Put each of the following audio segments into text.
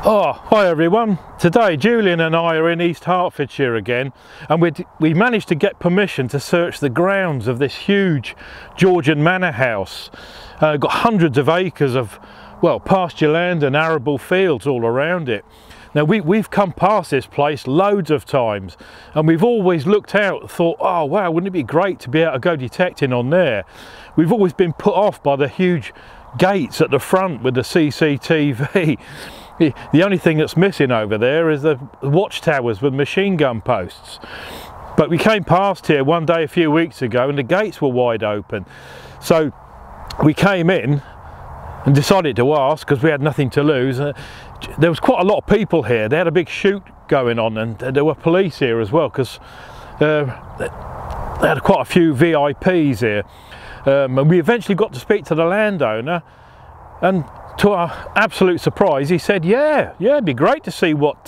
Oh, hi everyone. Today Julian and I are in East Hertfordshire again, and we managed to get permission to search the grounds of this huge Georgian Manor House. Got hundreds of acres of, well, pasture land and arable fields all around it. Now we've come past this place loads of times, and we've always looked out and thought, oh wow, wouldn't it be great to be able to go detecting on there. We've always been put off by the huge gates at the front with the CCTV. The only thing that's missing over there is the watchtowers with machine gun posts. But we came past here one day a few weeks ago and the gates were wide open. So we came in and decided to ask, because we had nothing to lose. There was quite a lot of people here. They had a big shoot going on, and there were police here as well, because they had quite a few VIPs here. And we eventually got to speak to the landowner, and to our absolute surprise, he said, yeah, it'd be great to see what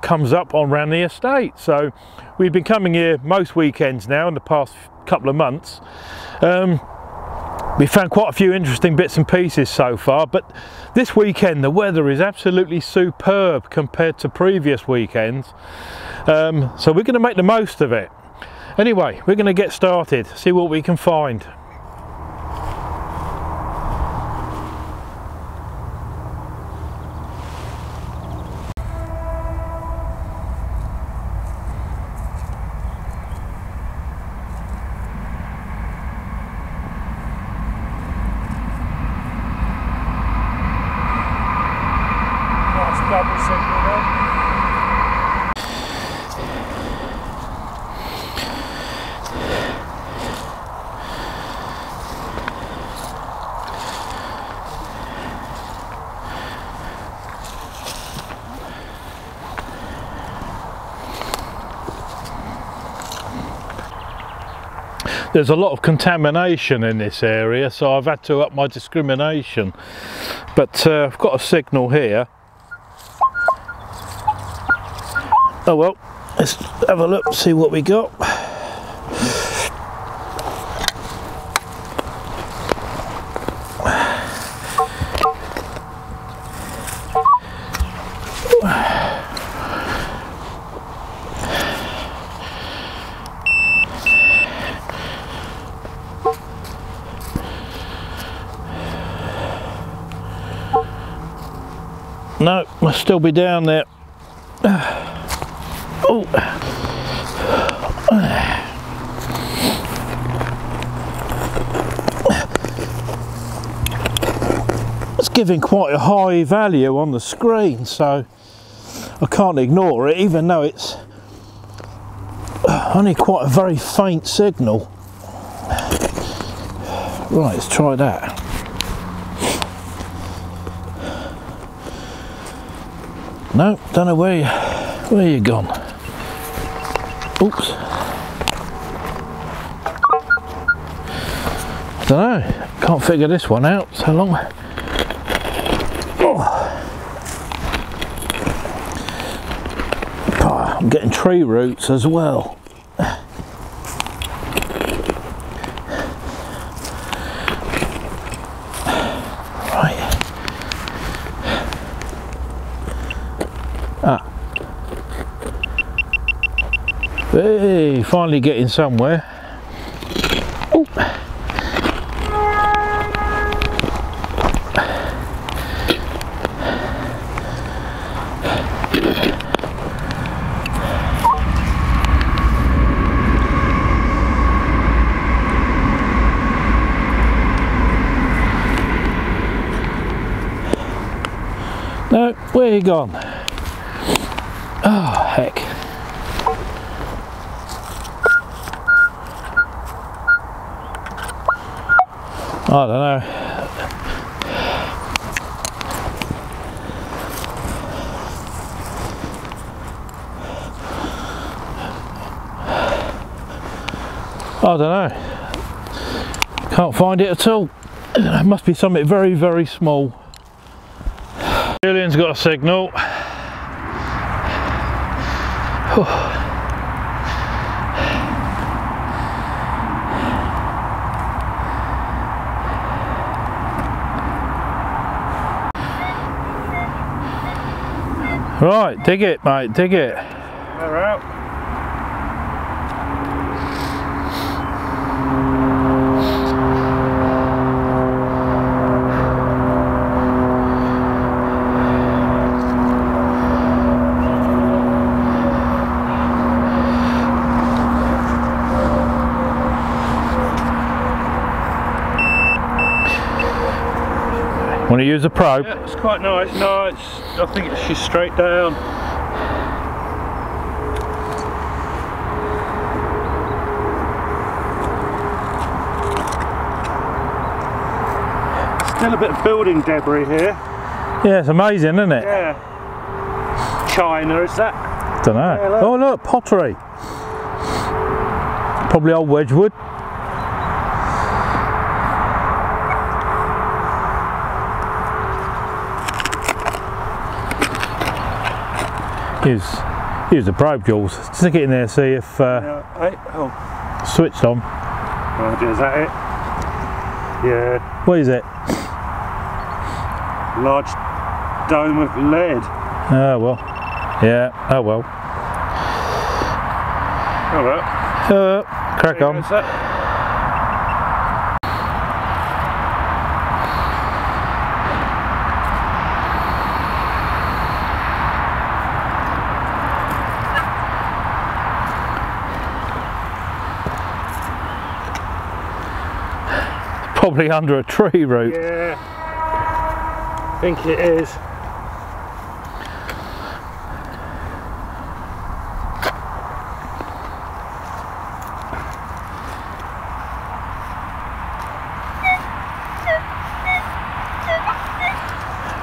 comes up on around the estate. So we've been coming here most weekends now in the past couple of months. We found quite a few interesting bits and pieces so far, but this weekend the weather is absolutely superb compared to previous weekends. So we're going to make the most of it. Anyway, we're going to get started, see what we can find. Double signal there. There's a lot of contamination in this area, so I've had to up my discrimination. But I've got a signal here. Oh well, let's have a look, see what we got. No, must still be down there. Oh. It's giving quite a high value on the screen, so I can't ignore it, even though it's only quite a very faint signal. Right, let's try that. No, don't know where you gone. Oops. I don't know. Can't figure this one out so long. Oh. Oh, I'm getting tree roots as well. Hey, finally getting somewhere. Oh. No, where you gone? Oh, heck. I don't know. I don't know. Can't find it at all. It must be something very, very small. Julian's got a signal. Right, dig it, mate, dig it. We're out. Want to use a probe? Yeah, it's quite nice. No, I think it's just straight down. Still a bit of building debris here. Yeah, it's amazing, isn't it? Yeah. China, is that? Don't know. Yeah, look. Oh look, pottery. Probably old Wedgwood. Use the probe, Jules. Stick it in there, see if switched on. Right, is that it? Yeah. What is it? Large dome of lead. Oh well. Yeah. Oh well. Oh well. Crack on. Probably under a tree root. Yeah, I think it is.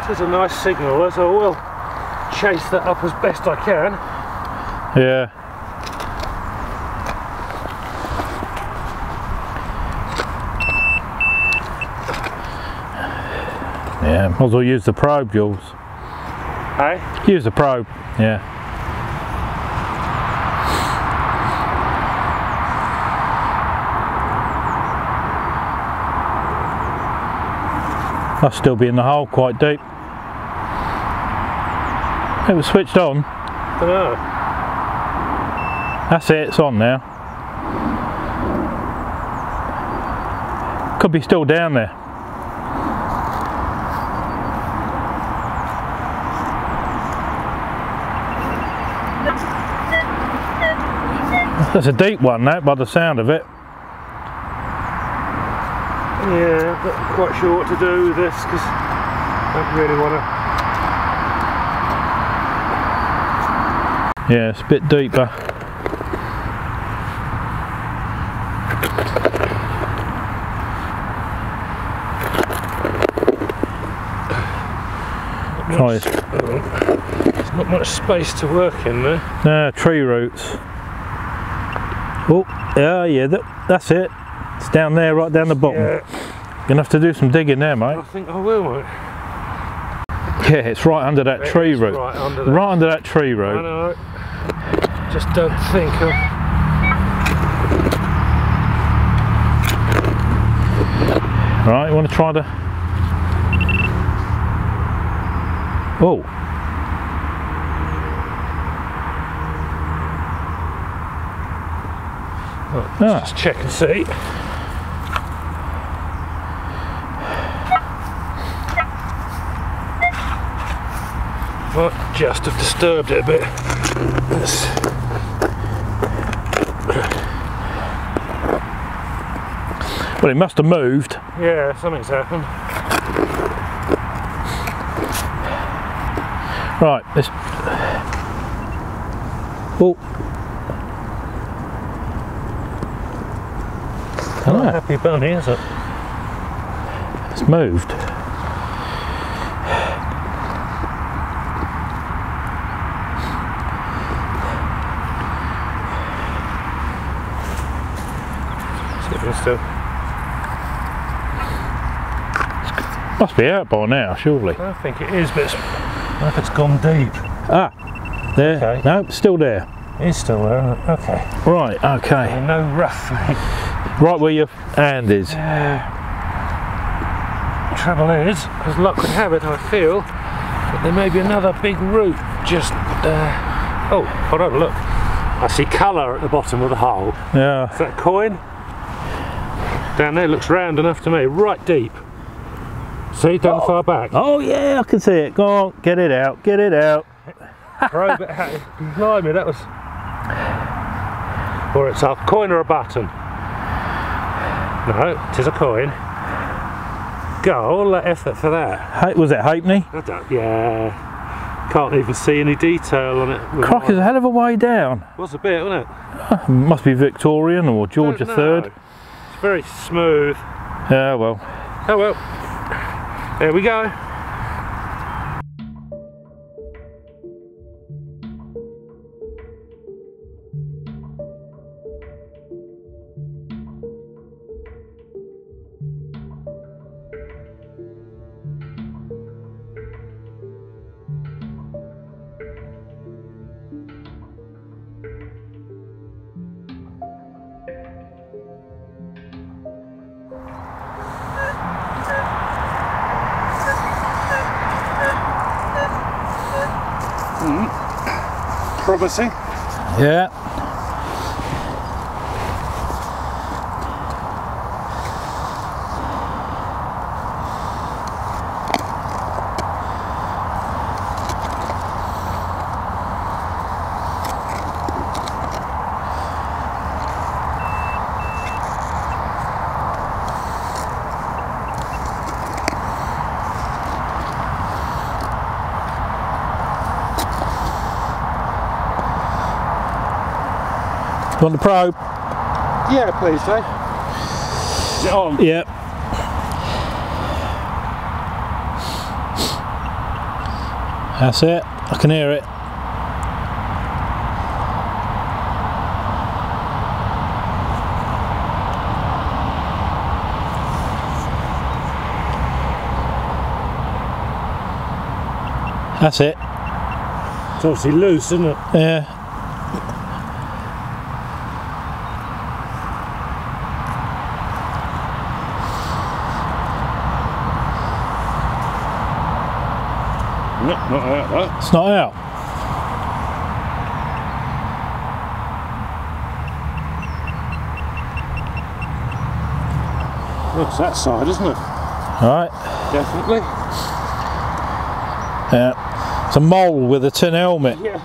This is a nice signal, so I will chase that up as best I can. Yeah. Yeah, might as well use the probe, Jules. Hey? Use the probe, yeah. Must still be in the hole quite deep. It was switched on. I don't know. That's it, it's on now. Could be still down there. That's a deep one, that, by the sound of it. Yeah, I'm not quite sure what to do with this because I don't really want to. Yeah, it's a bit deeper. Try this. There's not much space to work in there. No, tree roots. Oh, yeah, that's it. It's down there, right down the bottom. Yeah. You're gonna have to do some digging there, mate. I think I will, mate. Yeah, it's right under that tree root. Right under that. Right under that tree I root. know. Just don't think of. Right, you want to try the. Oh. Let's just check and see. Might just have disturbed it a bit. Well, it must have moved. Yeah, something's happened. Right, this. Oh. Not a happy bunny, is it? It's moved. See if it's still. Must be out by now, surely. I think it is, but I don't know if it's gone deep. Ah, there. Okay. No, still there. It's still there, isn't it? Okay. Right, okay. No rough. Right where your hand is. Trouble is, as luck would have it, I feel that there may be another big root just... oh, hold on, look. I see colour at the bottom of the hole. Yeah. Is that a coin? Down there looks round enough to me, right deep. See, down the far back. Oh yeah, I can see it. Go on, get it out, get it out. Probe it out. Blimey, that was... Or it's a coin or a button. No, it is a coin. Go, all that effort for that. Was it halfpenny? I don't, yeah. Can't even see any detail on it. Croc is a hell of a way down. Was a bit, wasn't it? Must be Victorian or George III. It's very smooth. Yeah, well. Oh well. There we go. Promising. Yeah. You want the probe? Yeah, please, Dave. Is it on? Yep. That's it. I can hear it. That's it. It's obviously loose, isn't it? Yeah. No, not out, that. It's not out. Looks that side, isn't it? Right. Definitely. Yeah. It's a mole with a tin helmet. Yeah.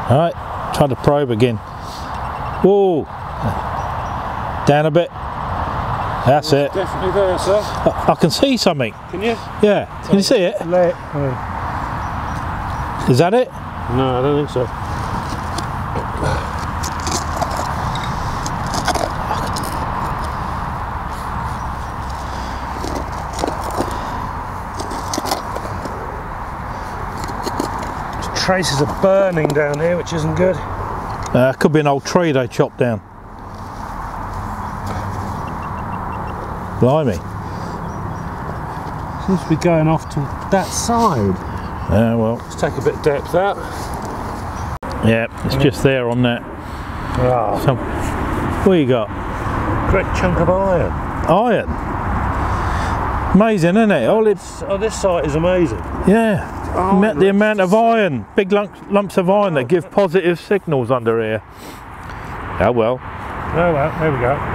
Alright, try to probe again. Whoa! Down a bit. That's it. Definitely there, sir. I can see something. Can you? Yeah. Can you see it? Is that it? No, I don't think so. Traces of burning down here, which isn't good. Could be an old tree they chopped down. Blimey. Seems to be going off to that side. Yeah, well. Let's take a bit of depth out. Yeah, it's just there on that. Oh. So, what you got? Great chunk of iron. Iron. Amazing, isn't it? Oh, this site is amazing. Yeah. The amount of iron, big lumps of iron that give positive signals under here. Oh well. Oh well, there we go.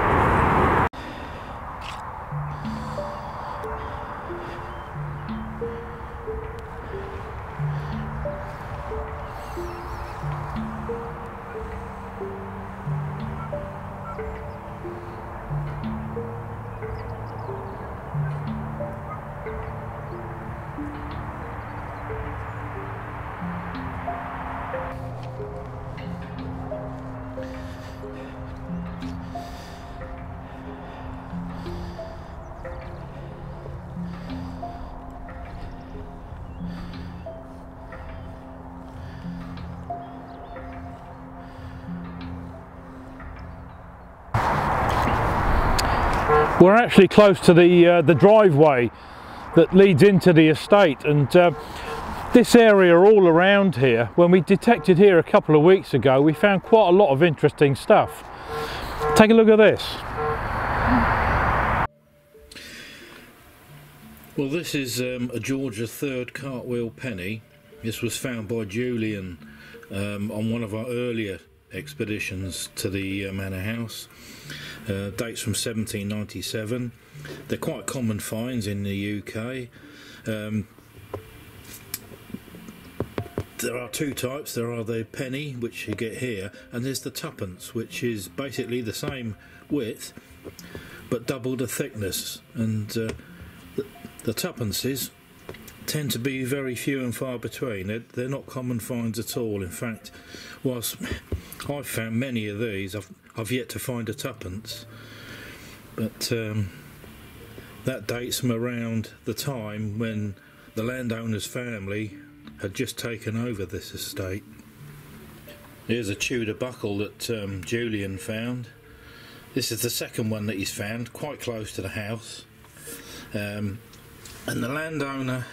We're actually close to the driveway that leads into the estate, and this area all around here, when we detected here a couple of weeks ago, we found quite a lot of interesting stuff. Take a look at this. Well, this is a Georgia III Cartwheel penny. This was found by Julian on one of our earlier expeditions to the manor house. Dates from 1797. They're quite common finds in the UK. There are two types. There are the penny, which you get here, and there's the tuppence, which is basically the same width but double the thickness. And the tuppences tend to be very few and far between. They're not common finds at all. In fact, whilst I've found many of these, I've yet to find a tuppence. But that dates from around the time when the landowner's family had just taken over this estate. Here's a Tudor buckle that Julian found. This is the second one that he's found, quite close to the house. And the landowner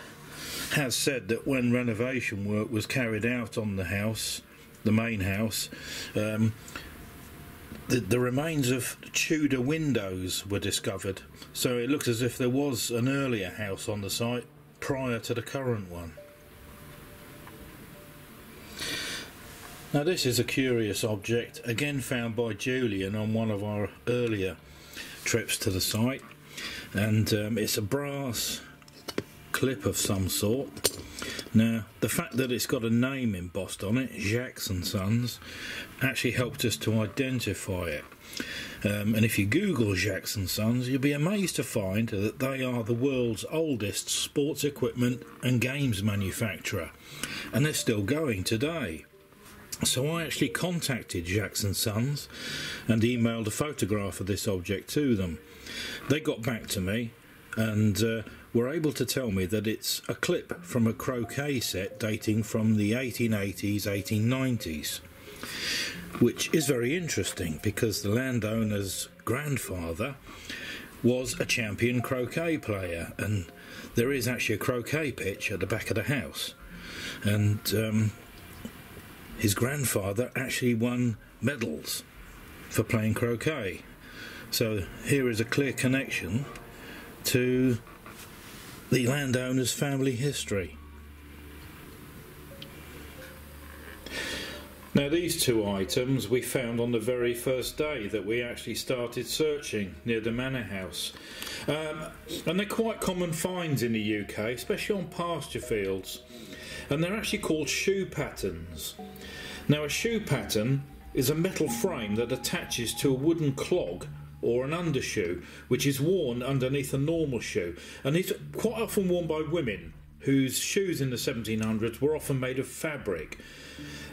has said that when renovation work was carried out on the house, the main house, the remains of Tudor windows were discovered. So it looks as if there was an earlier house on the site prior to the current one. Now this is a curious object, again found by Julian on one of our earlier trips to the site, and it's a brass clip of some sort. Now the fact that it's got a name embossed on it, Jacques & Sons, actually helped us to identify it. And if you Google Jacques & Sons, you'll be amazed to find that they are the world's oldest sports equipment and games manufacturer, and they're still going today. So I actually contacted Jacques & Sons and emailed a photograph of this object to them. They got back to me and were able to tell me that it's a clip from a croquet set dating from the 1880s, 1890s, which is very interesting because the landowner's grandfather was a champion croquet player, and there is actually a croquet pitch at the back of the house, and his grandfather actually won medals for playing croquet. So here is a clear connection to the landowner's family history. Now these two items we found on the very first day that we actually started searching near the manor house. And they're quite common finds in the UK, especially on pasture fields. And they're actually called shoe patterns. Now a shoe pattern is a metal frame that attaches to a wooden clog or an undershoe, which is worn underneath a normal shoe, and it's quite often worn by women whose shoes in the 1700s were often made of fabric.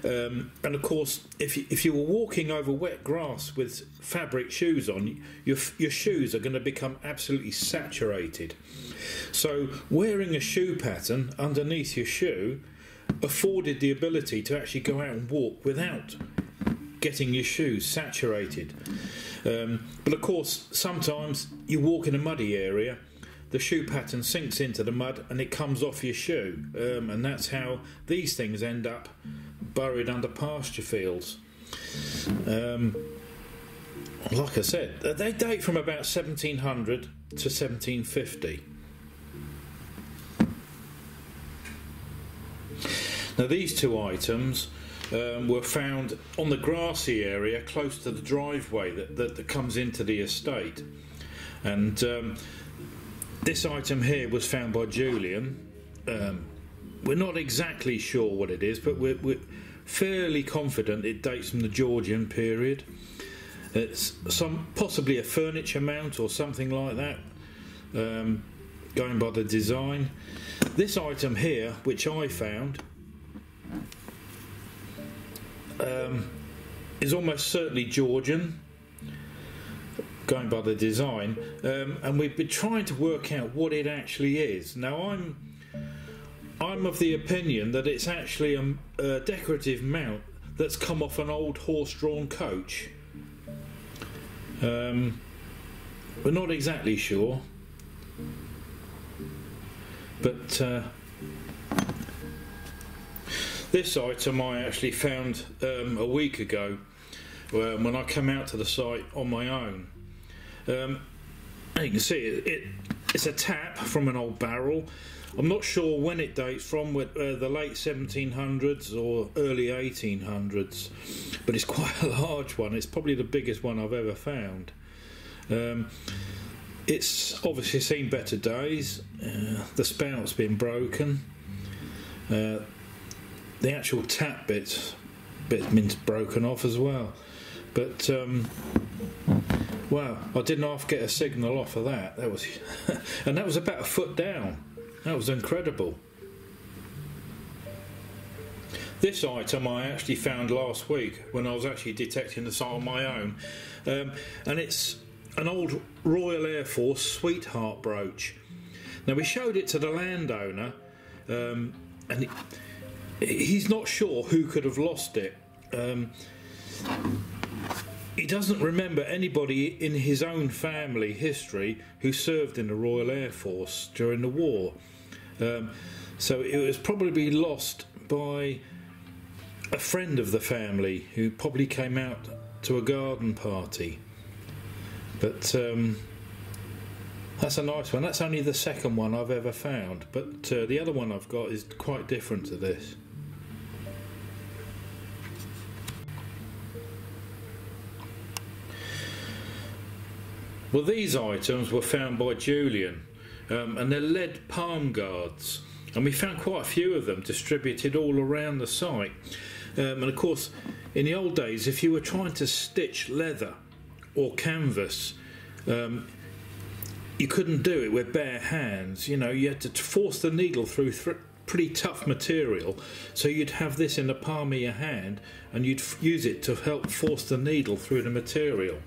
And of course, if you were walking over wet grass with fabric shoes on, your shoes are going to become absolutely saturated. So wearing a shoe pattern underneath your shoe afforded the ability to actually go out and walk without getting your shoes saturated. But of course, sometimes you walk in a muddy area, the shoe pattern sinks into the mud and it comes off your shoe, and that's how these things end up buried under pasture fields. Like I said, they date from about 1700 to 1750. Now these two items were found on the grassy area close to the driveway that comes into the estate, and this item here was found by Julian. We're not exactly sure what it is, but we're fairly confident it dates from the Georgian period. It's possibly a furniture mount or something like that, going by the design. This item here, which I found, is almost certainly Georgian, going by the design, and we've been trying to work out what it actually is. Now I'm of the opinion that it's actually a decorative mount that's come off an old horse-drawn coach. we're not exactly sure, but this item I actually found a week ago when I came out to the site on my own. And you can see it's a tap from an old barrel. I'm not sure when it dates from, the late 1700s or early 1800s, but it's quite a large one. It's probably the biggest one I've ever found. It's obviously seen better days. The spout's been broken. The actual tap bit's been broken off as well. But wow, I didn't half get a signal off of that. That was, and that was about a foot down. That was incredible. This item I actually found last week when I was actually detecting the site on my own, and it's an old Royal Air Force sweetheart brooch. Now we showed it to the landowner, and he's not sure who could have lost it. He doesn't remember anybody in his own family history who served in the Royal Air Force during the war. So it was probably lost by a friend of the family who probably came out to a garden party. But that's a nice one. That's only the second one I've ever found, but the other one I've got is quite different to this. Well, these items were found by Julian, and they're lead palm guards, and we found quite a few of them distributed all around the site. And of course, in the old days, if you were trying to stitch leather or canvas, you couldn't do it with bare hands. You know, you had to force the needle through pretty tough material, so you'd have this in the palm of your hand and you'd use it to help force the needle through the material.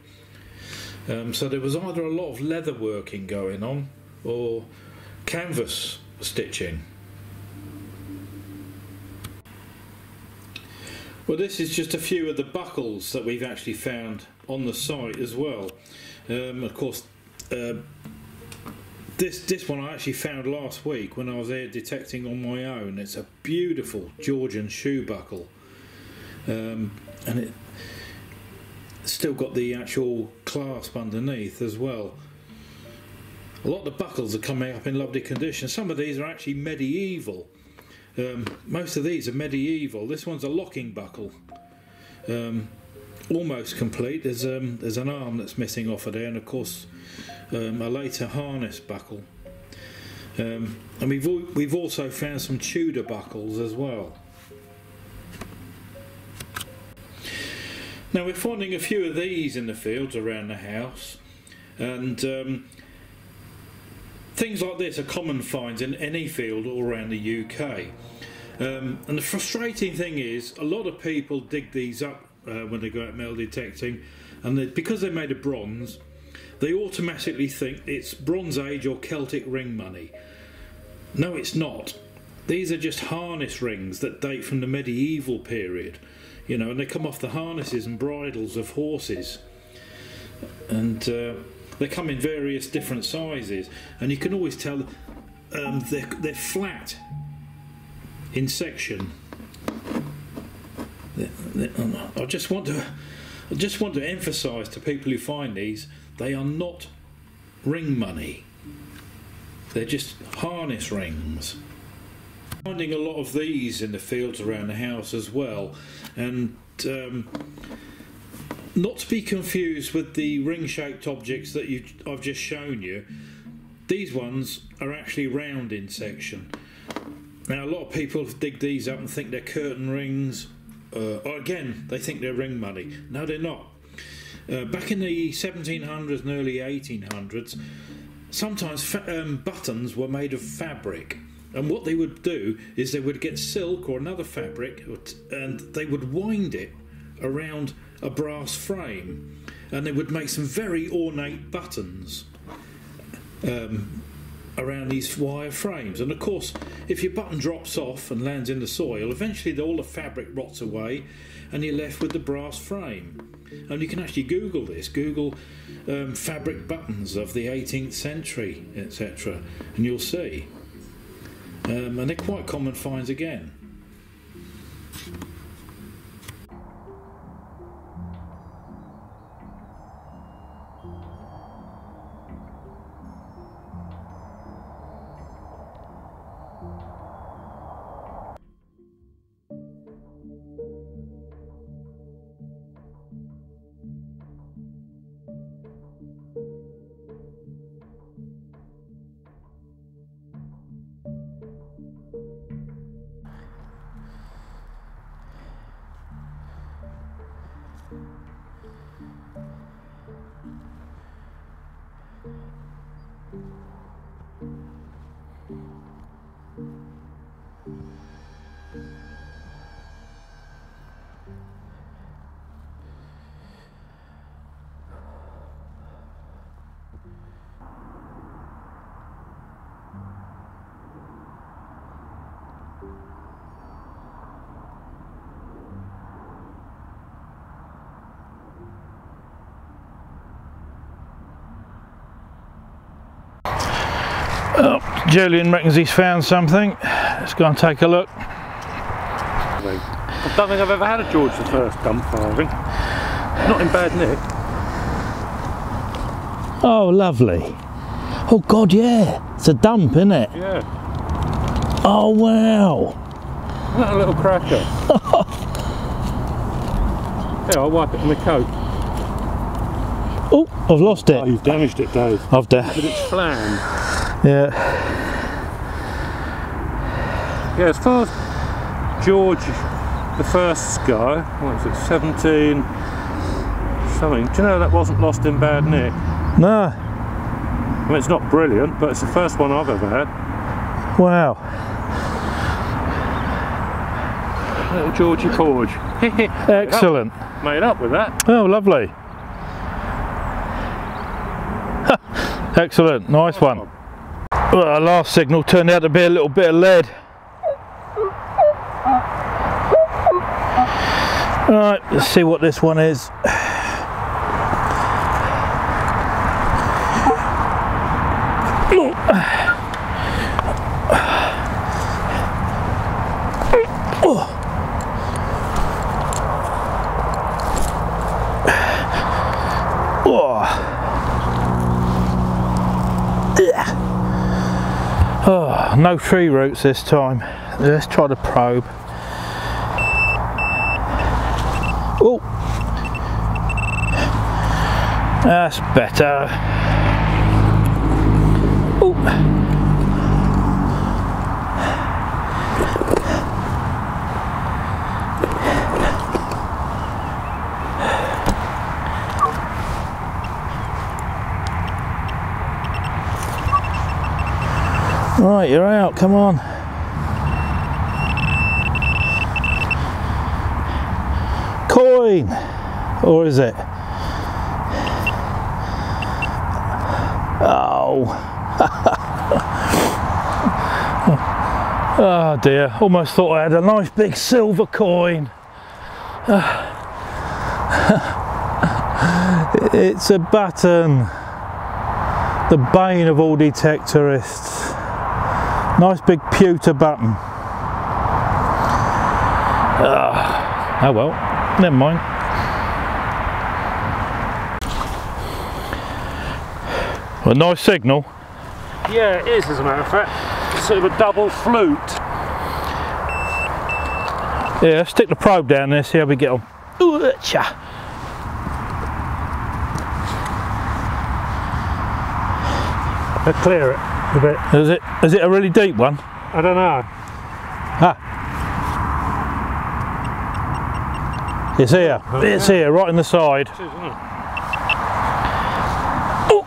So there was either a lot of leather working going on or canvas stitching. Well, this is just a few of the buckles that we've actually found on the site as well. Of course, this one I actually found last week when I was there detecting on my own. It's a beautiful Georgian shoe buckle, and it still got the actual clasp underneath as well. A lot of the buckles are coming up in lovely condition. Some of these are actually medieval. Most of these are medieval. This one's a locking buckle, almost complete. There's an arm that's missing off of there, and of course a later harness buckle. And we've also found some Tudor buckles as well. Now we're finding a few of these in the fields around the house, and things like this are common finds in any field all around the UK. And the frustrating thing is, a lot of people dig these up when they go out metal detecting, and because they're made of bronze, they automatically think it's Bronze Age or Celtic ring money. No, it's not. These are just harness rings that date from the medieval period. You know, and they come off the harnesses and bridles of horses, and they come in various different sizes, and you can always tell they're flat in section. I just want to emphasise to people who find these, they are not ring money. They're just harness rings. Finding a lot of these in the fields around the house as well, and not to be confused with the ring-shaped objects that I've just shown you. These ones are actually round in section. Now a lot of people dig these up and think they're curtain rings, or again they think they're ring money. No, they're not. Back in the 1700s and early 1800s, sometimes buttons were made of fabric. And what they would do is they would get silk or another fabric, and they would wind it around a brass frame, and they would make some very ornate buttons. around these wire frames. And of course, if your button drops off and lands in the soil, eventually all the fabric rots away and you're left with the brass frame. And you can actually Google this, Google fabric buttons of the 18th century, etc., and you'll see. And they're quite common finds again. Oh, Julian reckons he's found something. Let's go and take a look. I don't think I've ever had a George I dump carving. Not in bad nick. Oh, lovely. Oh God, yeah. It's a dump, isn't it? Yeah. Oh wow. Isn't that a little cracker? Yeah, I'll wipe it on my coat. Oh, I've lost it. Oh, you've damaged it, Dave. I've damaged it. But it's flan. Yeah. Yeah, as far as George the First's go, what was it, 17 something. Do you know that wasn't lost in bad nick? No. I mean, it's not brilliant, but it's the first one I've ever had. Wow. Little Georgie Porge. Excellent. Made up with that. Oh, lovely. Excellent. Nice one. Well, our last signal turned out to be a little bit of lead. Right, let's see what this one is. Oh, no tree roots this time. Let's try the probe. Oh, that's better. Oh. Right, you're out, come on. Coin! Or is it? Oh. Oh dear, almost thought I had a nice big silver coin. It's a button. The bane of all detectorists. Nice big pewter button. Oh well, never mind. A nice signal. Yeah, it is, as a matter of fact. It's sort of a double flute. Yeah, stick the probe down there, see how we get on. Ooh-cha. Clear it a bit. Is it a really deep one? I don't know. Ah. It's here. It's here, right in the side. It is, isn't it? Oh.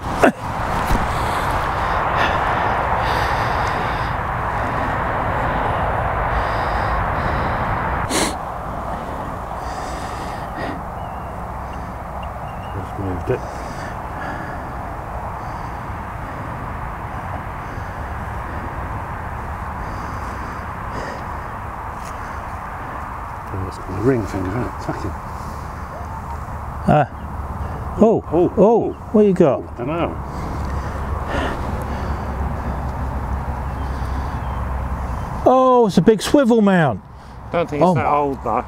Just moved it. ring finger, isn't it? Fucking. Oh, what you got? I don't know. Oh, it's a big swivel mount. Don't think it's that old though.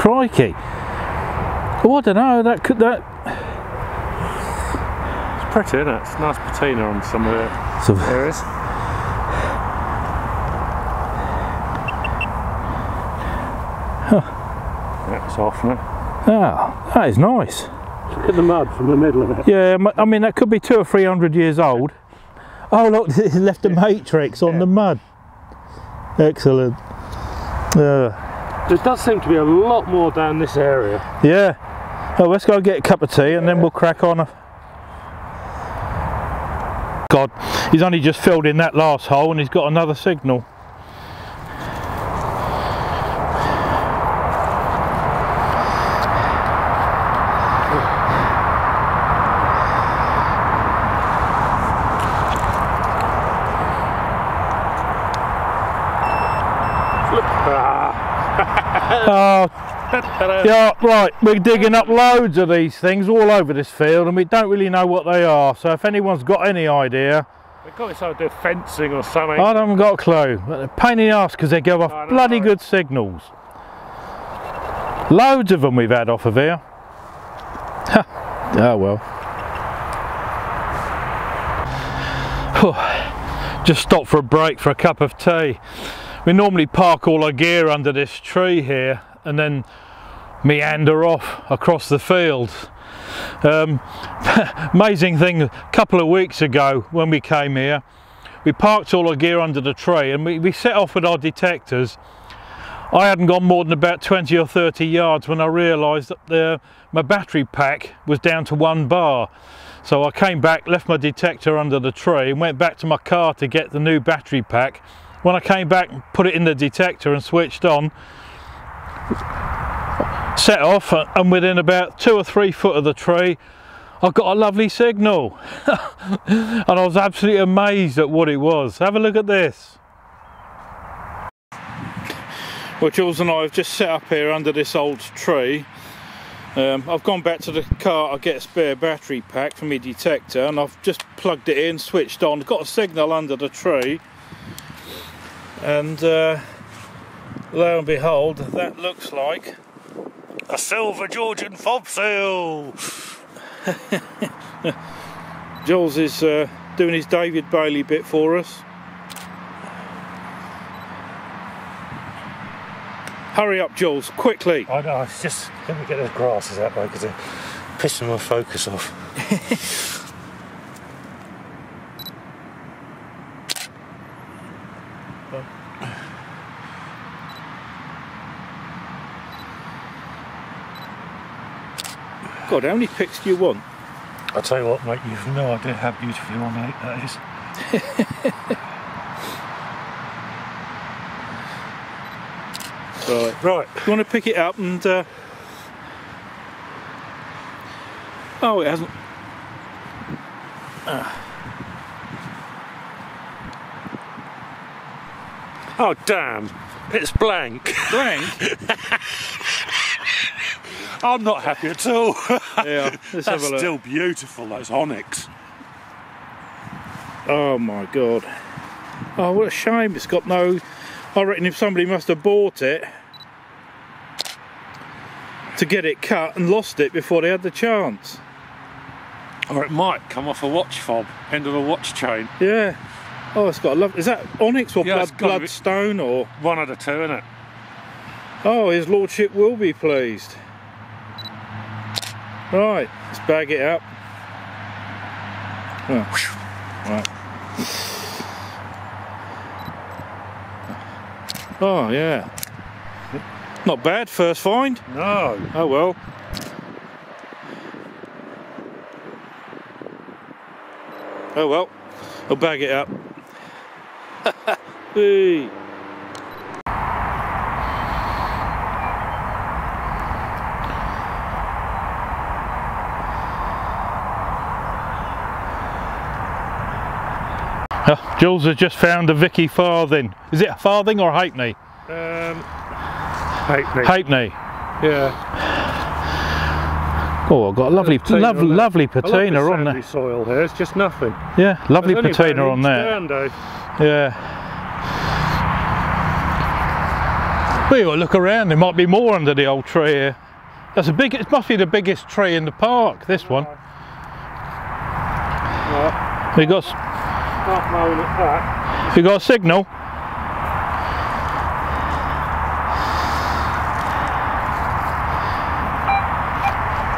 Crikey. Oh, I don't know, that could, that... It's pretty, isn't it? It's a nice patina on some of the areas. Huh. That's off now. Ah, that is nice. Look at the mud from the middle of it. Yeah, I mean, that could be 200 or 300 years old. Oh, look, it left a matrix on the mud. Excellent. There does seem to be a lot more down this area. Yeah. Oh, let's go get a cup of tea and then we'll crack on. God, he's only just filled in that last hole and he's got another signal. Oh, yeah, right, we're digging up loads of these things all over this field and we don't really know what they are, so if anyone's got any idea, they've got something to do with fencing or something. I haven't got a clue, but they're a pain in the arse because they give off bloody good signals. Loads of them we've had off of here. Oh well. Just stopped for a break for a cup of tea. We normally park all our gear under this tree here and then meander off across the fields. Amazing thing, a couple of weeks ago when we came here, we parked all our gear under the tree and we set off with our detectors. I hadn't gone more than about 20 or 30 yards when I realised that my battery pack was down to 1 bar. So I came back, left my detector under the tree and went back to my car to get the new battery pack. When I came back and put it in the detector and switched on, set off, and within about 2 or 3 foot of the tree I got a lovely signal. And I was absolutely amazed at what it was. Have a look at this. Well, Jules and I have just set up here under this old tree. I've gone back to the car to get a spare battery pack for my detector and I've just plugged it in, switched on, got a signal under the tree. And lo and behold, that looks like a silver Georgian fob seal. Jules is doing his David Bailey bit for us. Hurry up, Jules, quickly. I know, it's just, let me get those grasses out because they're pissing my focus off. God, how many picks do you want? I'll tell you what, mate, you've no idea how beautifully ornate that is. Right. You want to pick it up and... Oh, it hasn't... Oh, damn. It's blank. Blank? I'm not happy at all. Yeah, let's that's have a look. Still beautiful, those onyx. Oh my God. Oh, what a shame. It's got no... I reckon if somebody must have bought it to get it cut and lost it before they had the chance. Or it might come off a watch fob, end of a watch chain. Yeah. Oh, it's got a love... Is that onyx or Yeah, bloodstone or... One of the two, isn't it? Oh, his lordship will be pleased. Right, let's bag it up. Oh. Right. Oh, yeah. Not bad, first find. No. Oh well. Oh well, I'll bag it up. Hey. Jules has just found a Vicky farthing. Is it a farthing or a halfpenny? Halfpenny. Halfpenny. Yeah. Oh, I've got a lovely patina on there. Soil here, it's just nothing. Yeah, lovely patina on there. Down, Dave. Yeah. We ought to look around, there might be more under the old tree here. That's it must be the biggest tree in the park, this one. Right. We got Not mowing at that. you got a signal?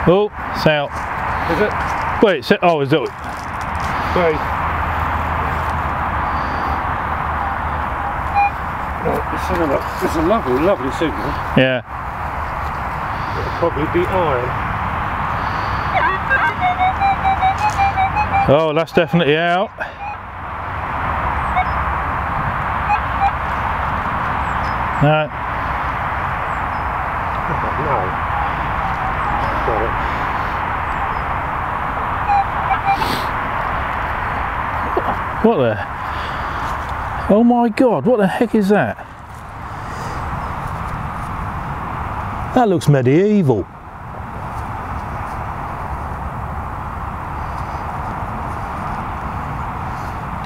Oh, it's out. Is it? Wait, oh, is it? Wait. It's a lovely signal. Yeah. It'll probably be iron. Oh, that's definitely out. No. No. Got it. What the? Oh my God, what the heck is that? That looks medieval.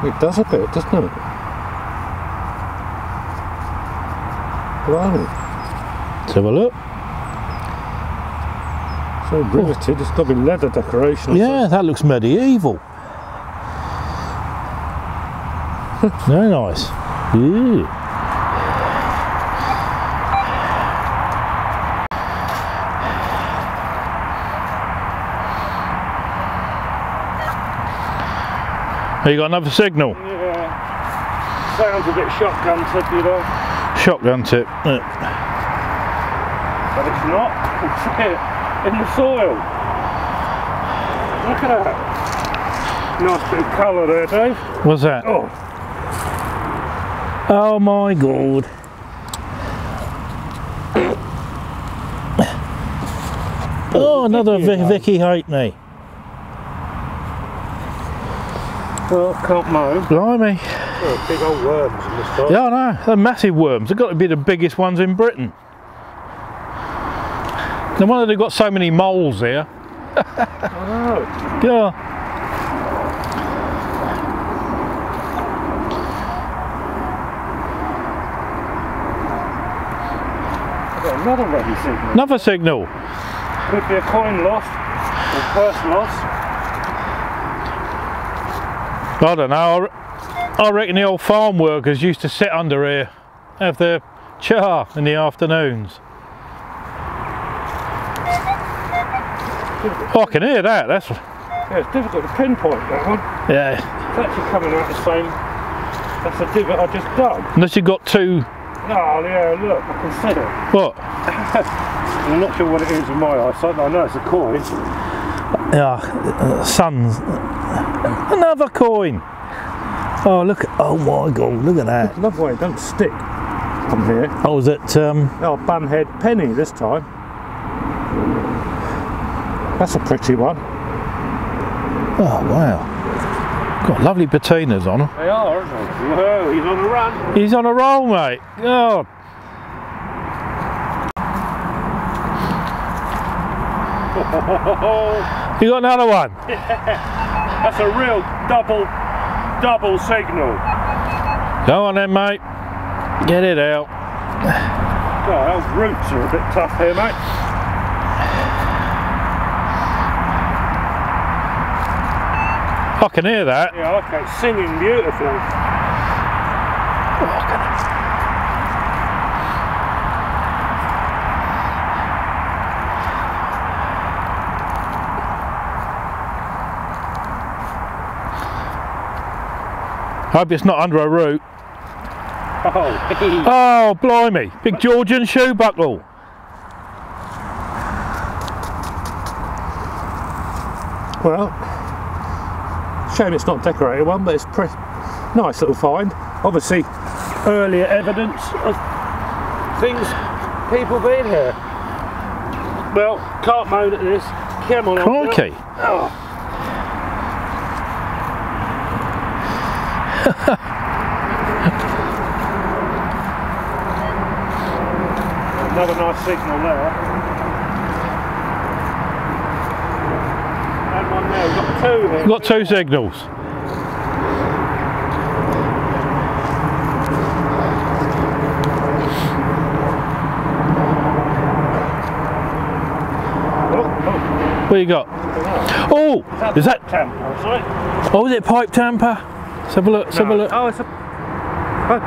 It does a bit, doesn't it? Blimey. Let's have a look. So riveted, it's got to be leather decoration or Yeah, that looks medieval. Very nice. Yeah. You got another signal? Yeah. Sounds a bit shotgun tip, you know. Shotgun tip. But it's not. It's in the soil. Look at that. Nice bit of colour there, Dave. What's that? Oh. Oh my God. Oh, another Vicky Halfpenny. Well, can't mow. Blimey. Oh, big old worms in this time. Yeah, I know. They're massive worms. They've got to be the biggest ones in Britain. No wonder they've got so many moles here. I know. Yeah. Another ready signal. Another signal. Could be a coin lost or purse lost. I don't know. I reckon the old farm workers used to sit under here, have their cha in the afternoons. Oh, I can hear that. That's Yeah, it's difficult to pinpoint that one. yeah. It's actually coming out the same. That's a divot I just dug. Unless you've got two. Oh yeah, look, I can see it. What? I'm not sure what it is in my eyesight, but I know it's a coin. Yeah, sun's. Another coin. Oh look! Oh my God! Look at that. I love the way it don't stick on here. Oh, was it? Oh, bunhead penny this time. That's a pretty one. Oh wow! Got lovely patinas on them. They are, aren't they? Whoa, he's on a run. He's on a roll, mate. God. You got another one? That's a real double signal. Go on then, mate. Get it out. Oh, those roots are a bit tough here, mate. I can hear that. Yeah, okay, it's singing beautifully. Hope it's not under a root. Oh, Oh, blimey. Big Georgian shoe buckle. well, shame it's not decorated one, but it's pretty nice little find. Obviously, earlier evidence of things, people being here. Well, can't moan at this. Come on, Crikey. oh. Another nice signal there. And one there. We've got two here. We've got two signals. What you got? Oh, is that tamper? Sorry. Oh, is it pipe tamper? Let's have a look. Let's have a look. Oh, it's a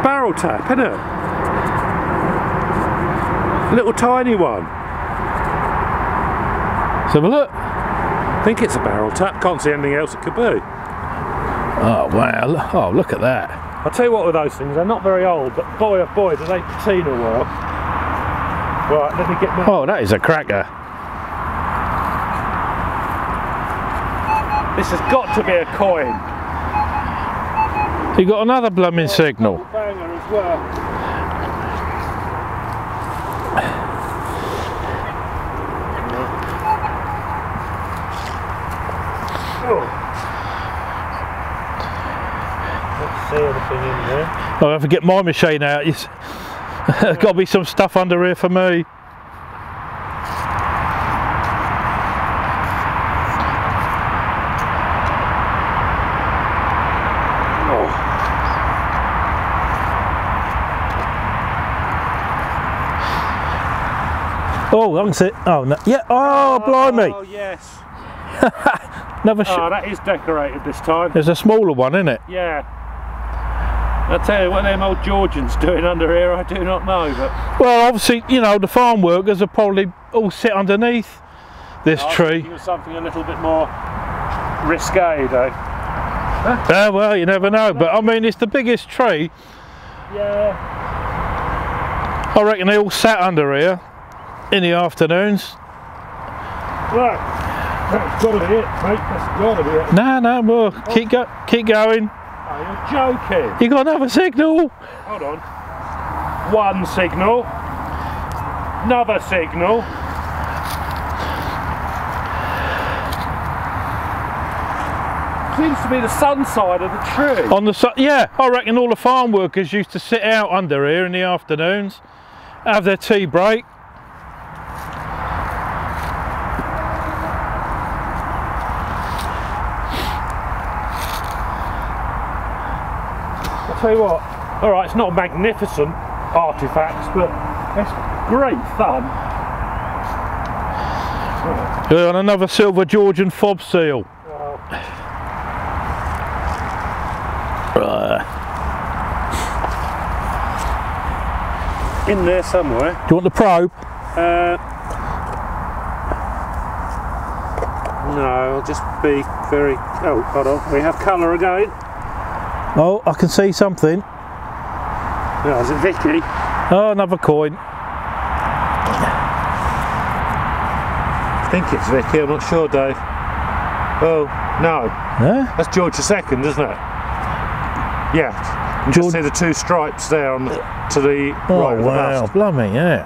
barrel tap, isn't it? A little tiny one. Let's have a look. I think it's a barrel tap. Can't see anything else it could be. Oh wow! Oh, look at that. I'll tell you what with those things. They're not very old, but boy oh boy, do they patina well. Right, let me get my. Oh, that is a cracker. This has got to be a coin. You got another blooming signal. Banger as well. Oh. Let's see anything in there. I'll have to get my machine out. There's got to be some stuff under here for me. Oh, I can see it. Oh, no. Yeah. Oh, blimey. Oh, yes. Another oh, that is decorated this time. There's a smaller one, isn't it? Yeah. I'll tell you what them old Georgians doing under here, I do not know. But well, obviously, you know, the farm workers are probably all sit underneath this tree. Thinking of something a little bit more risque, though. Huh? Well, you never know. But I mean, it's the biggest tree. Yeah. I reckon they all sat under here in the afternoons. Right, that's got to be it, mate. That's got to be it. No, well, keep going. Oh, you're joking. You got another signal. Hold on. One signal. Another signal. Seems to be the sun side of the tree. On the yeah, I reckon all the farm workers used to sit out under here in the afternoons, have their tea break. I'll tell you what, alright, it's not magnificent artefacts, but it's great fun. On another silver Georgian fob seal. In there somewhere. Do you want the probe? No, I'll just be very... Oh, hold on, we have colour again. Oh, I can see something. Oh, is it Vicky? Oh, another coin. I think it's Vicky, I'm not sure, Dave. Oh, no. Yeah? That's George II, isn't it? Yeah. You just see the two stripes there on the, to the right of the wow, bust. blimey, yeah.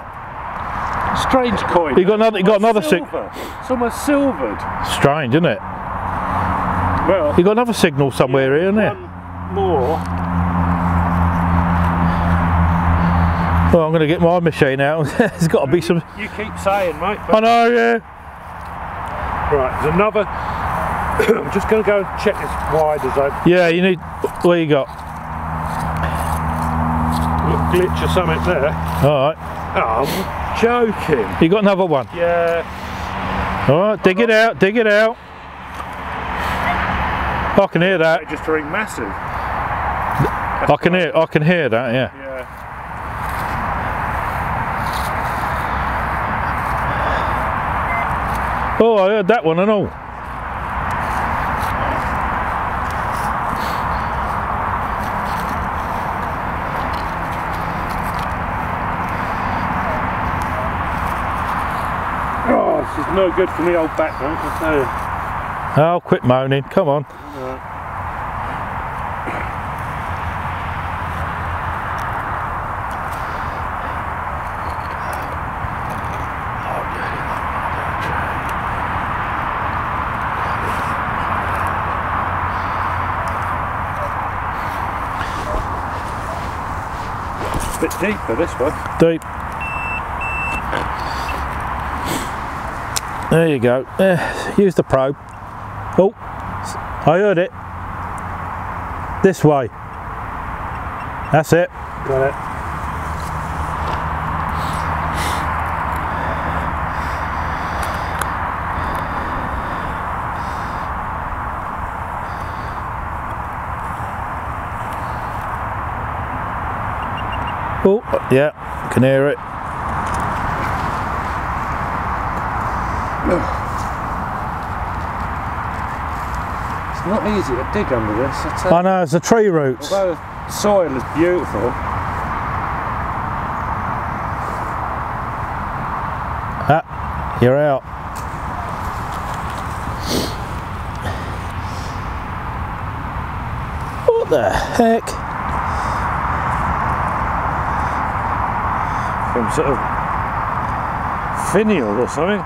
Strange coin. You got another silver. It's almost silvered. Strange, isn't it? Well, You got another signal somewhere here, isn't there? One more. Well, I'm going to get my machine out. There's got to be some. You keep saying, mate. I know, yeah. Right, there's another. I'm just going to go and check this wide as I. Yeah, you need. What you got? Little glitch or something there. All right. Oh, I'm joking. You got another one? Yeah. All right, dig it out. Dig it out. I can hear that. They just ring massive. I can hear that. Yeah. Yeah. Oh, I heard that one and all. Oh, this is no good for me old back, mate, I tell you. Oh, quit moaning. Come on. Bit deeper this one. Deep. There you go. Use the probe. Oh, I heard it. This way. That's it. Got it. Oh, yeah, can hear it. It's not easy to dig under this. I know, it's the tree roots. Although the soil is beautiful. Ah, you're out. What the heck? Some sort of finial or something.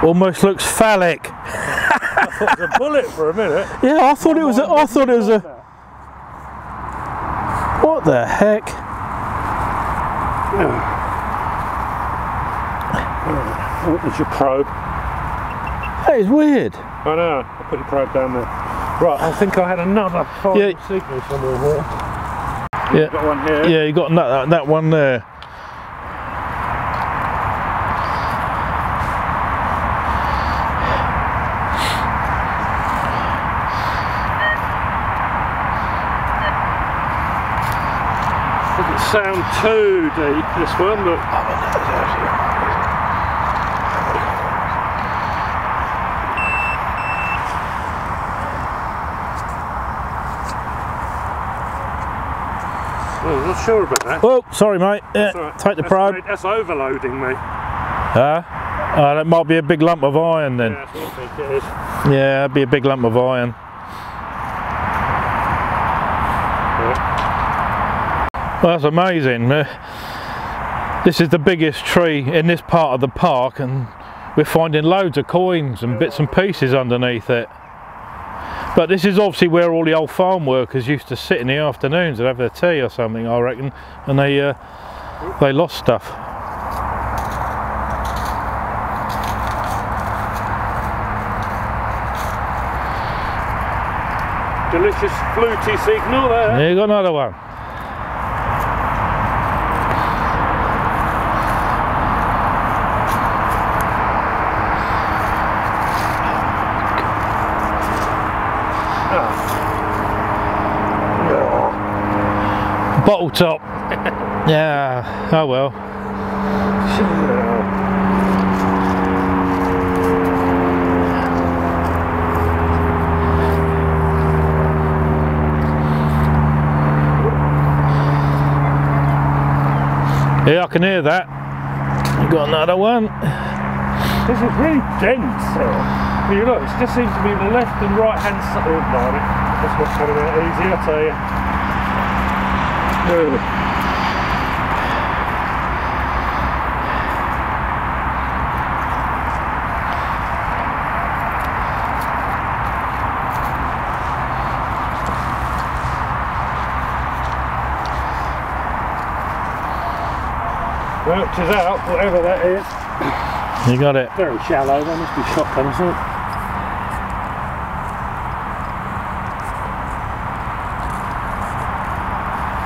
Almost looks phallic. I thought it was a bullet for a minute. Yeah, I thought it was a. I thought it was a. What the heck? What was your probe? That is weird. I know. I put your probe down there. Right, I think I had another final signal somewhere here. Yeah. Got one here. Yeah, you got that one there. Doesn't sound too deep, this one, but I'm not sure about that. Oh, sorry, mate. Yeah, Right. take the probe. That's overloading me. That might be a big lump of iron then. Yeah, that's what I think it is. Yeah, that'd be a big lump of iron. Well, that's amazing. This is the biggest tree in this part of the park, and we're finding loads of coins and bits and pieces underneath it. But this is obviously where all the old farm workers used to sit in the afternoons and have their tea or something, I reckon, and they lost stuff. Delicious fluty signal there. There you got another one. Bottle top. Yeah, oh well. Yeah, I can hear that. You got another one. This is really dense here. You look, it just seems to be the left and right hand side. Oh, blimey. That's not coming out easy, I tell you. Well, it is out, whatever that is. You got it. Very shallow, that must be shotgun, isn't it?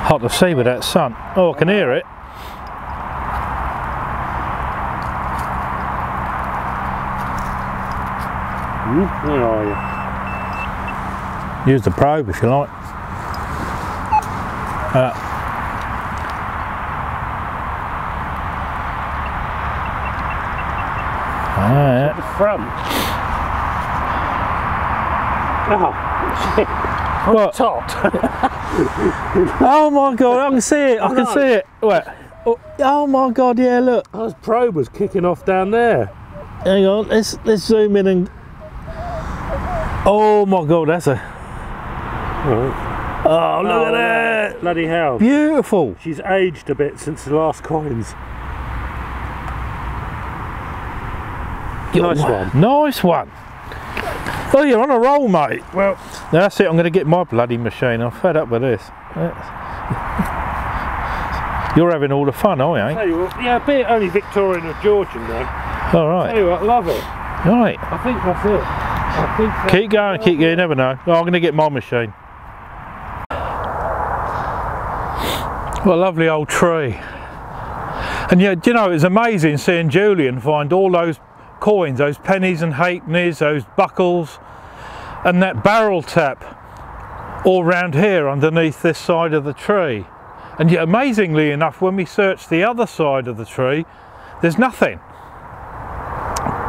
Hot to see with that sun. Oh, I can hear it. Where are you? Use the probe if you like. At the front. Oh, shit. What? Top. Oh my god, I can see it, I can see it. Wait. Oh my god, yeah, look. His probe was kicking off down there. Hang on, let's zoom in and... Oh my god, that's a... Right. Oh, look at that. Bloody hell. Beautiful. She's aged a bit since the last coins. Nice one. Nice one. Oh, you're on a roll, mate. Well, that's it, I'm going to get my bloody machine. I'm fed up with this. You're having all the fun, aren't you? tell you what, yeah, a bit only Victorian or Georgian though. All right. Anyway, I love it. Right. I think that's it. I think that's Keep going, keep going, you never know. Oh, I'm going to get my machine. What a lovely old tree. And yeah, you know, it's amazing seeing Julian find all those coins, those pennies and halfpennies, those buckles, and that barrel tap all round here underneath this side of the tree. And yet, amazingly enough, when we search the other side of the tree, there's nothing.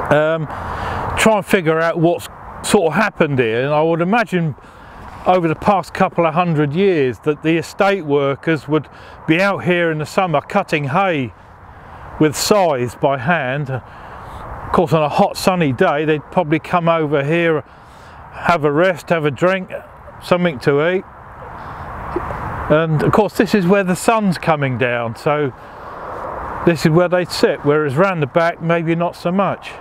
Try and figure out what's sort of happened here, and I would imagine over the past couple of 100 years that the estate workers would be out here in the summer cutting hay with scythes by hand. Of course, on a hot sunny day they'd probably come over here, have a rest, have a drink, something to eat, and of course this is where the sun's coming down, so this is where they'd sit, whereas round the back maybe not so much.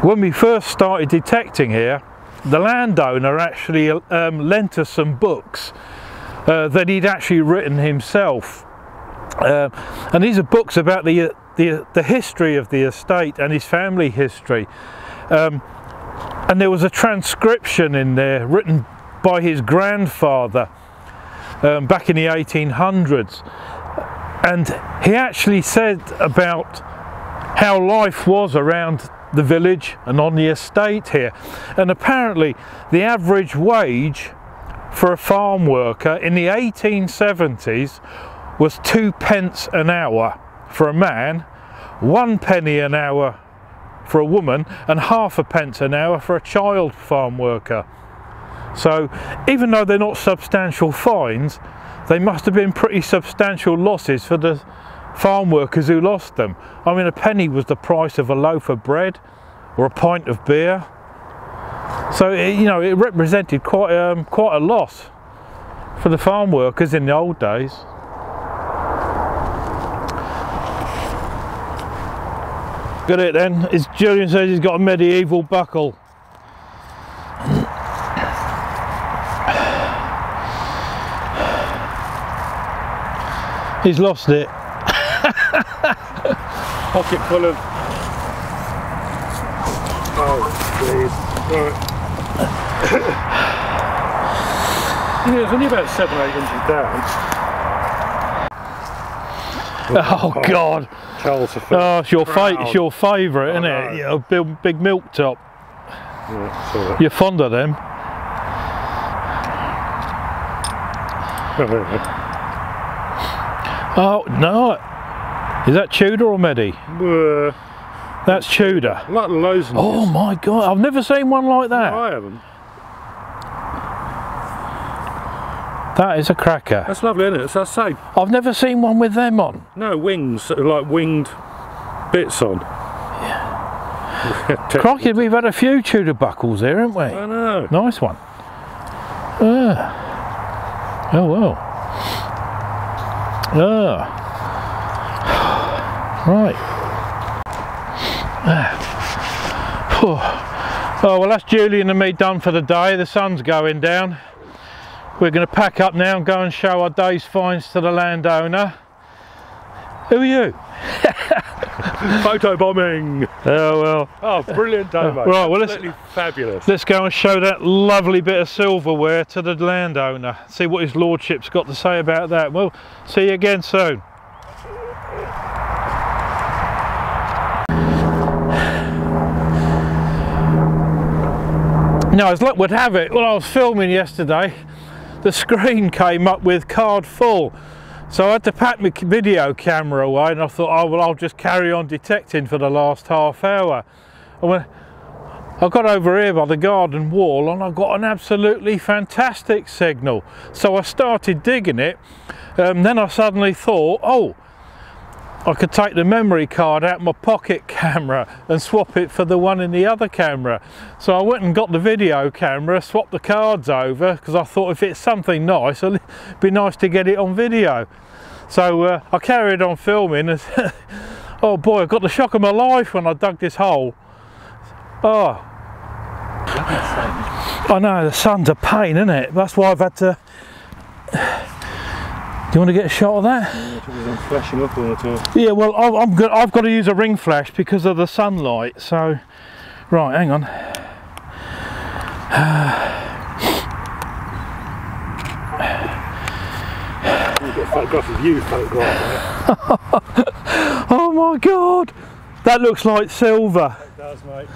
When we first started detecting here, the landowner actually lent us some books that he'd actually written himself, and these are books about the history of the estate and his family history, and there was a transcription in there written by his grandfather back in the 1800s, and he actually said about how life was around the village and on the estate here, and apparently the average wage for a farm worker in the 1870s was 2 pence an hour for a man, 1 penny an hour for a woman, and half a pence an hour for a child farm worker. So even though they're not substantial fines, they must have been pretty substantial losses for the farm workers who lost them. I mean, a penny was the price of a loaf of bread or a pint of beer. So you know, it represented quite a loss for the farm workers in the old days. Look at it then. As Julian says, he's got a medieval buckle. He's lost it. Pocket full of... Oh, please. Right. Yeah, it's only about 7-8 inches down. Oh God. Charles the Oh, it's your favourite, isn't it? Yeah, big milk top. Yeah, you're fond of them. Oh no. Is that Tudor or Medi? That's Tudor. Like loads. Oh my God, I've never seen one like that. No, I haven't. That is a cracker. That's lovely, isn't it? As I say, I've never seen one with them on. No, wings, like winged bits on. Yeah. Crikey, we've had a few Tudor buckles here, haven't we? I know. Nice one. Oh well. Right. Oh well, that's Julian and me done for the day. The sun's going down. We're going to pack up now and go and show our day's finds to the landowner. Who are you? Photo bombing. Oh well. Oh, brilliant day, mate. Right, well, absolutely fabulous. Let's go and show that lovely bit of silverware to the landowner. See what his lordship's got to say about that. Well, see you again soon. Now, as luck would have it, when I was filming yesterday, the screen came up with card full. So I had to pack my video camera away, and I thought, oh well, I'll just carry on detecting for the last half hour. And when I got over here by the garden wall, and I got an absolutely fantastic signal. So I started digging it, then I suddenly thought, oh, I could take the memory card out of my pocket camera and swap it for the one in the other camera. So I went and got the video camera, swapped the cards over, because I thought if it's something nice, it'd be nice to get it on video. So I carried on filming, and oh boy, I got the shock of my life when I dug this hole. Oh, I know, the sun's a pain, isn't it? That's why I've had to you want to get a shot of that? I'm flashing up all the time. Yeah, well, I've got to use a ring flash because of the sunlight. So, right, hang on. You've got a photograph of you, photograph. Oh my God, that looks like silver. It does, mate.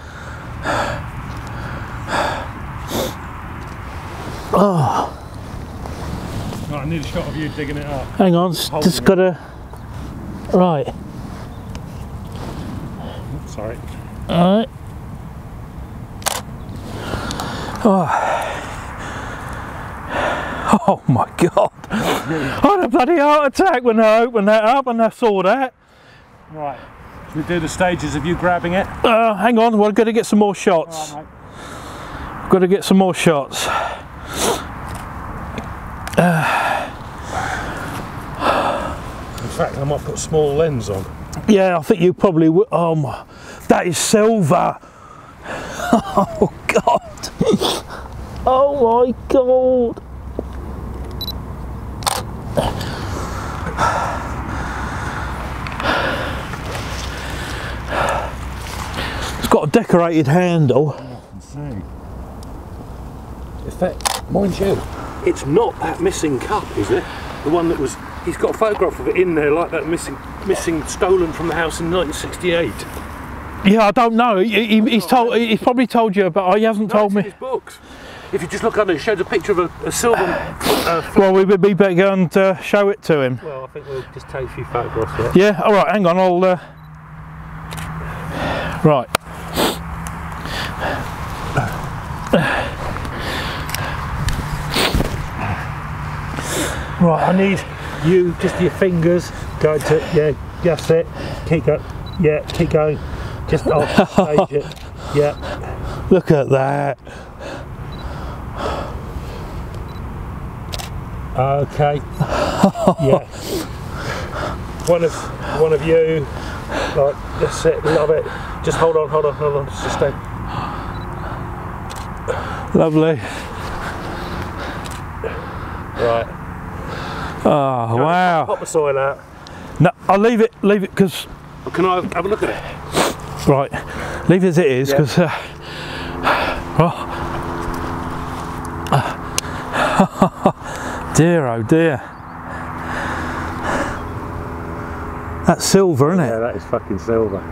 Oh. Right, I need a shot of you digging it up. Hang on, just got to. Right. Sorry. Alright. Oh my God. I had a bloody heart attack when I opened that up and I saw that. Right. Should we do the stages of you grabbing it? Hang on, we're going to get some more shots. Right, Got to get some more shots. in fact, I might put a small lens on. Yeah, I think you probably would. Oh my, that is silver. Oh God. Oh my God. It's got a decorated handle. In fact, mind you, it's not that missing cup, is it? The one that was. He's got a photograph of it in there, like that missing, stolen from the house in 1968. Yeah, I don't know. He's probably told you, but he hasn't told me. His books. If you just look under, it shows a picture of a silver. Well, we would be better going to show it to him. Well, I think we'll just take a few photographs here. Yeah. All right. Hang on. I'll. Right. Right, I need you, just your fingers, go to, yeah, that's it, keep going, yeah, keep going, just off stage it, yeah. Look at that. Okay, yeah. One of you, like, that's it, love it. Just hold on, just stay. Lovely. Right. Oh, wow. Pop the soil out. No, I'll leave it because. Can I have a look at it? Right, leave it as it is because. Dear, oh dear. That's silver, isn't it? Yeah, that is fucking silver.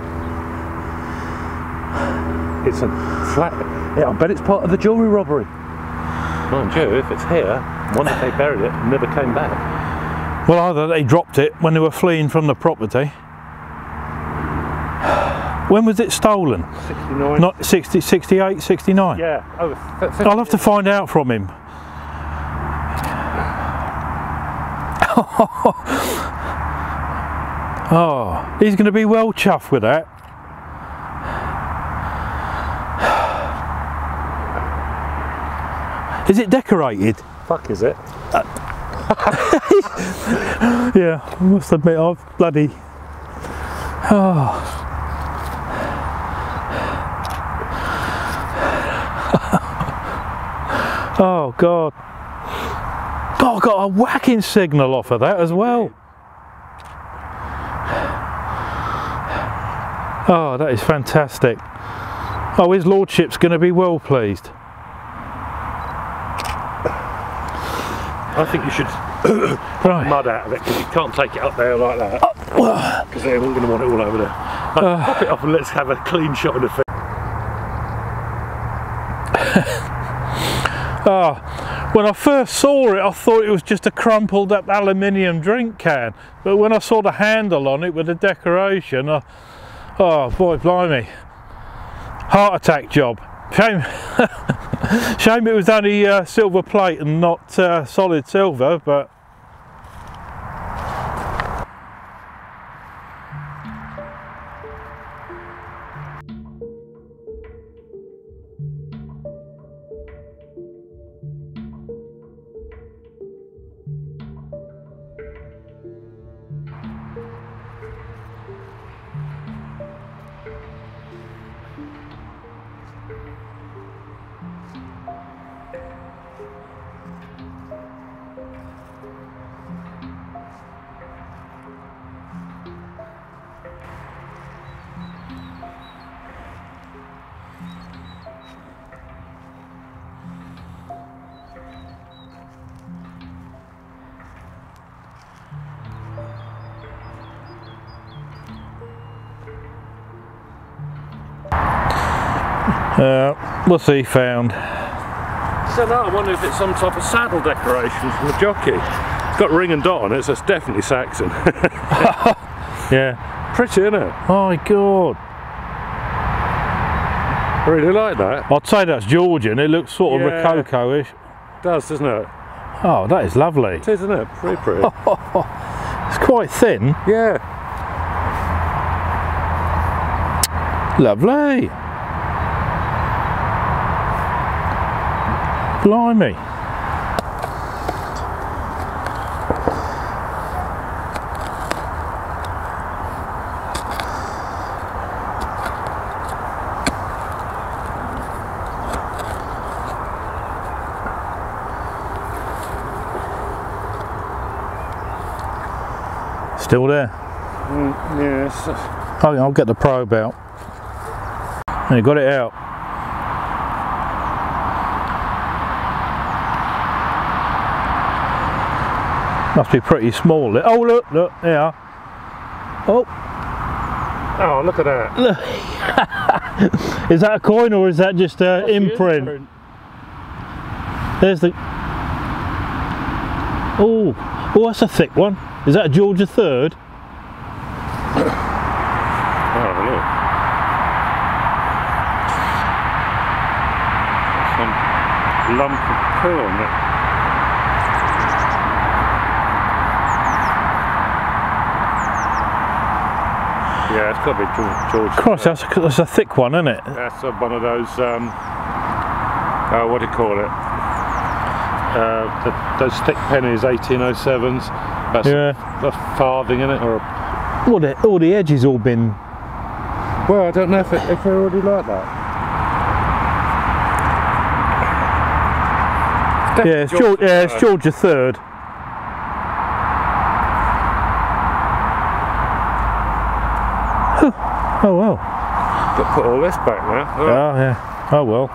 It's a flat. Yeah, I bet it's part of the jewellery robbery. Mind you, if it's here, one that they buried it and never came back. Well, either they dropped it when they were fleeing from the property. When was it stolen? 69. Not 60, 68, 69? Yeah, over 50. I'll have to find out from him. Oh, he's going to be well chuffed with that. Is it decorated? Fuck is it? Yeah, I must admit I've bloody... Oh. Oh God. Oh, I got a whacking signal off of that as well. Oh, that is fantastic. Oh, his lordship's going to be well pleased. I think you should Right. mud out of it because you can't take it up there like that because they're all going to want it all over there. Pop it off and let's have a clean shot of the thing. Oh, when I first saw it I thought it was just a crumpled up aluminium drink can, but when I saw the handle on it with the decoration, oh boy blimey, heart attack job. Shame shame it was only silver plate and not solid silver, but What's he found? So now I wonder if it's some type of saddle decoration from the jockey. It's got ring and dot on it, so it's definitely Saxon. Yeah. Pretty, isn't it? My God. I really like that. I'd say that's Georgian. It looks sort of Yeah. Rococo-ish. It does, doesn't it? Oh, that is lovely. It is, isn't it? Pretty, pretty. It's quite thin. Yeah. Lovely. Blimey. Still there? Yes. I'll get the probe out. You got it out. Must be pretty small. Oh, look, there. Oh. Oh, look at that. Look. Is that a coin or is that just an imprint? There's the. Oh, that's a thick one. Is that a George III? Oh, look. Some lump of poo on it. Yeah, it's got to be George. Christ, that's a thick one, isn't it? That's one of those, what do you call it? Those thick pennies, 1807s. That's a farthing in it, or all the edges all been. Well, I don't know if they're already like that. Yeah, it's George III. Oh well. Got to put all this back now. Oh yeah. Oh well.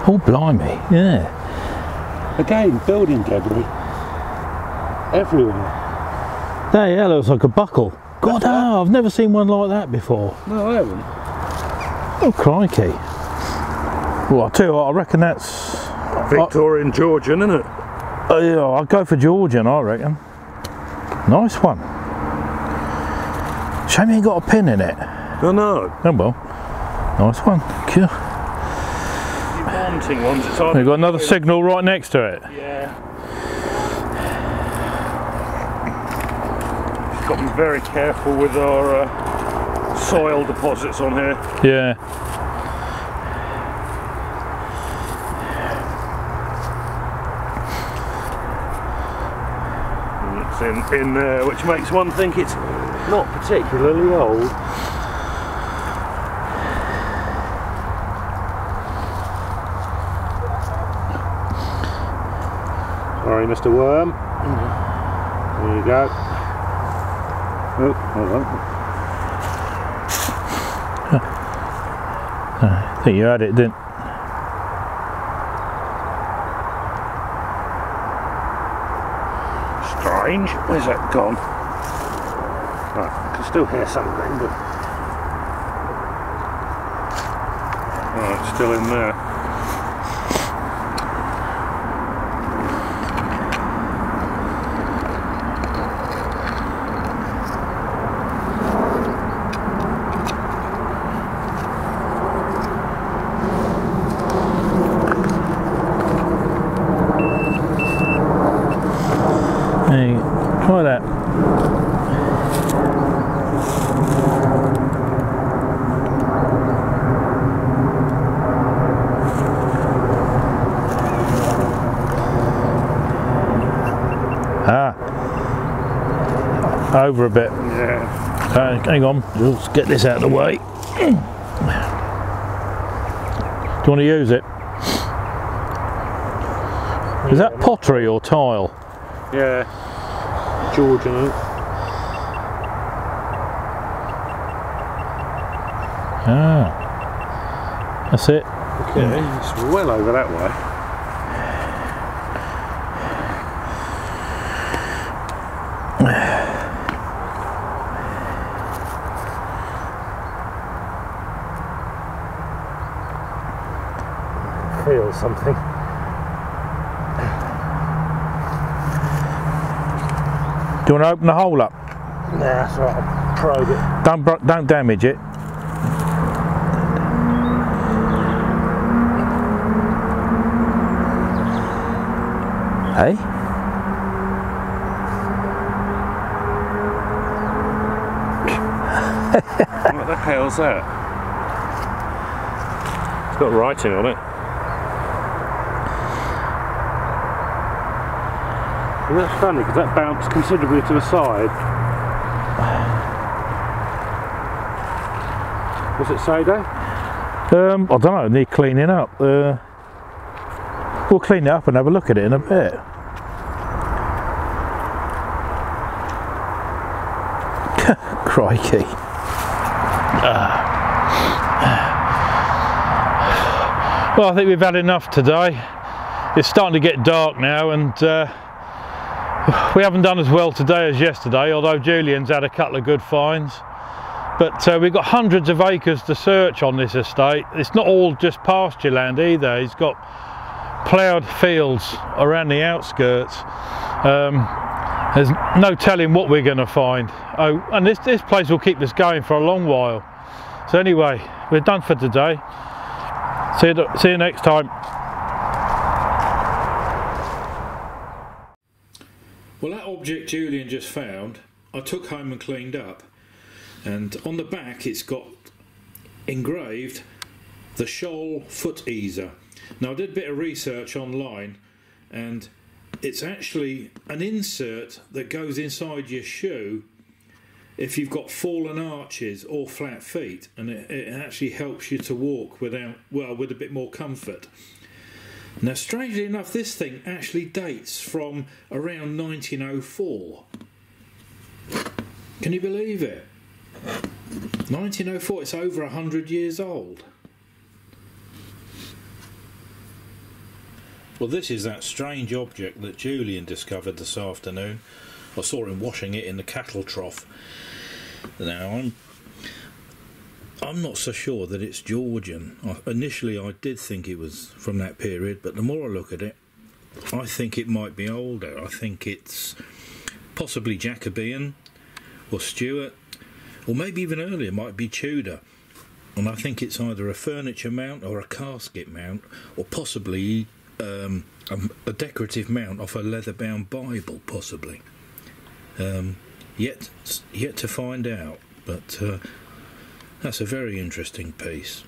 Oh blimey, yeah. Again, building debris everywhere. That looks like a buckle. God, I've never seen one like that before. No, I haven't. Oh crikey. Well, I'll tell you what, I reckon that's Victorian Georgian, isn't it? Yeah, I'll go for Georgian, I reckon. Nice one. Shame you ain't got a pin in it. Oh no. Oh well. Nice one. Cool. Ones, it's on. We've got another signal right next to it. Yeah. Just got to be very careful with our soil deposits on here. Yeah. And it's in there, which makes one think it's not particularly old. Sorry, Mr. Worm. There you go. Oh, hold on. I think you had it, didn't? Strange. Where's that gone? Right, I can still hear something, but oh, it's still in there. Try that. Over a bit. Yeah. Hang on, let's get this out of the way. Do you want to use it? Is that pottery or tile? Yeah. Georgian. Ah, that's it. Okay, it's well over that way. Feel something. Do you want to open the hole up? Nah, that's right. I'll probe it. Don't damage it. Hey? What the hell's that? It's got writing on it. And that's funny because that bounced considerably to the side. What's it say, Dave? I don't know, need cleaning up. We'll clean it up and have a look at it in a bit. Crikey. Well, I think we've had enough today. It's starting to get dark now, and we haven't done as well today as yesterday, although Julian's had a couple of good finds. But we've got hundreds of acres to search on this estate. It's not all just pasture land either. He's got ploughed fields around the outskirts. There's no telling what we're going to find. Oh, and this place will keep us going for a long while. So anyway, we're done for today. See you next time. Well, that object Julian just found, I took home and cleaned up. And on the back it's got engraved the Shoal foot easer. Now I did a bit of research online, and it's actually an insert that goes inside your shoe if you've got fallen arches or flat feet, and it actually helps you to walk with a bit more comfort. Now strangely enough, this thing actually dates from around 1904. Can you believe it? 1904, it's over 100 years old. Well, this is that strange object that Julian discovered this afternoon. I saw him washing it in the cattle trough. Now, I'm not so sure that it's Georgian. Initially I did think it was from that period, but the more I look at it, I think it might be older. I think it's possibly Jacobean or Stuart, or maybe even earlier, might be Tudor. And I think it's either a furniture mount or a casket mount, or possibly a decorative mount off a leather-bound Bible, possibly. Yet to find out, but that's a very interesting piece.